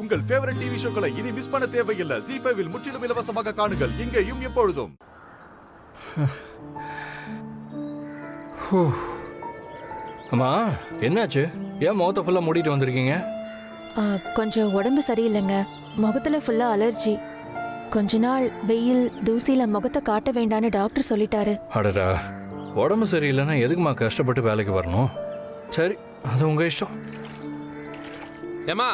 உங்கள் favourite TV ஷோக்களை இனி miss பண்ண தேவையில்லை. ZEE5 இல் முற்றிலும் இலவசமாக காணுங்கள். இங்கேயும் எப்பொழுதும். அம்மா என்னாச்சு? ஏன் முகத்தை ஃபுல்லா மூடிட்டு வந்திருக்கீங்க? கொஞ்சம் உடம்பு சரியில்லைங்க. முகத்துல ஃபுல்லா அலர்ஜி. கொஞ்ச நாள் வெயில் தூசியில முகத்தை காட்ட வேண்டான்னு டாக்டர் சொல்லிட்டாரு. அடடா, உடம்பு சரியில்லைன்னா எதுக்குமா கஷ்டப்பட்டு வேலைக்கு வரணும்? சரி, அது உங்க இஷ்டம். ஏமா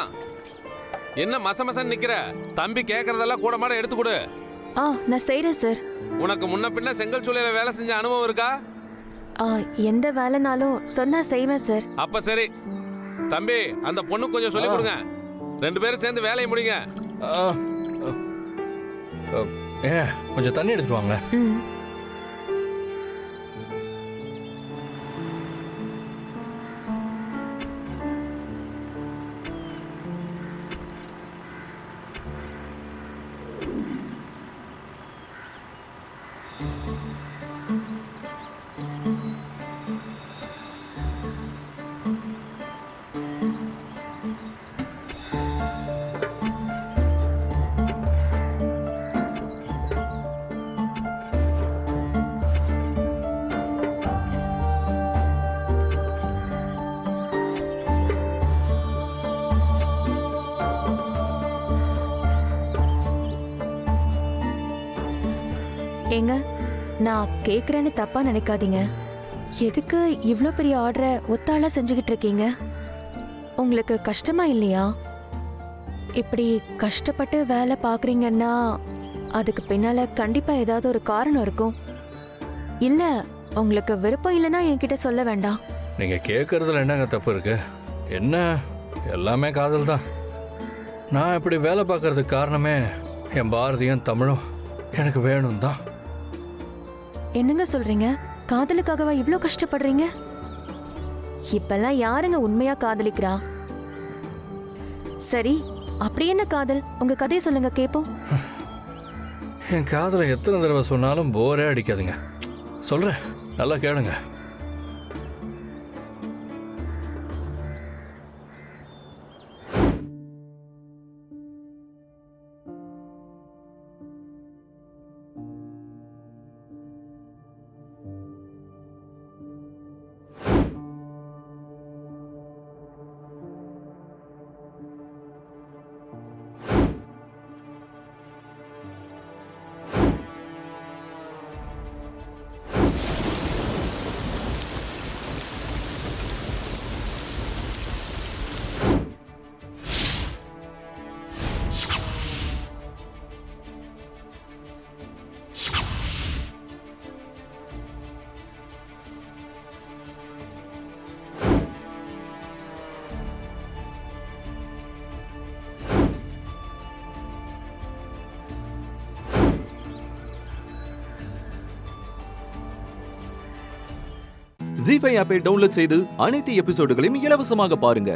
என்ன மசமசன்னு நிக்கிற? தம்பி கேக்குறதெல்லாம் கூட மாட எடுத்து கொடு. நான் செய்றேன் சார். உனக்கு முன்ன பின்ன செங்கல் சூளையில வேலை செஞ்ச அனுபவம் இருக்கா? எந்த வேலைனாலும் சொன்னா செய்வேன் சார். அப்ப சரி தம்பி, அந்த பொண்ணு கொஞ்சம் சொல்லி கொடுங்க. 2 பேரும் சேர்ந்து வேலையை முடிங்க. கொஞ்சம் தண்ணி எடுத்துட்டு வாங்க. ஏங்க, நான் கேக்குறேன்னு தப்பா நினைக்காதீங்க. எதுக்கு இவ்ளோ பெரிய ஆர்டரை ஒத்தாளா செஞ்சுக்கிட்டு இருக்கீங்க? உங்களுக்கு கஷ்டமா இல்லையா? இப்படி கஷ்டப்பட்டு வேலை பாக்குறீங்கன்னா அதுக்கு பின்னால கண்டிப்பா ஏதாவது ஒரு காரணம் இருக்கும். இல்ல உங்களுக்கு விருப்பம் இல்லைன்னா என்கிட்ட சொல்ல வேண்டாம். நீங்க கேட்கறதுல என்னங்க தப்பு இருக்கு? என்ன எல்லாமே காதல் தான். நான் இப்படி வேலை பார்க்கறதுக்கு காரணமே என் பாரதியும் தமிழும் எனக்கு வேணும் தான். என்னங்க சொல்றீங்க? காதலுக்காகவா இவ்ளோ கஷ்டப்படுறீங்க? இப்பெல்லாம் யாருங்க உண்மையா காதலிக்கிறா? சரி, அப்படி என்ன காதல்? உங்க கதையை சொல்லுங்க கேப்போம். என் காதலை எத்தனை தடவை சொன்னாலும் போரே அடிக்காதுங்க. சொல்றேன், நல்லா கேளுங்க. ZEE5 ஆப்பை டவுன்லோட் செய்து அனைத்து எபிசோடுகளையும் இலவசமாக பாருங்க.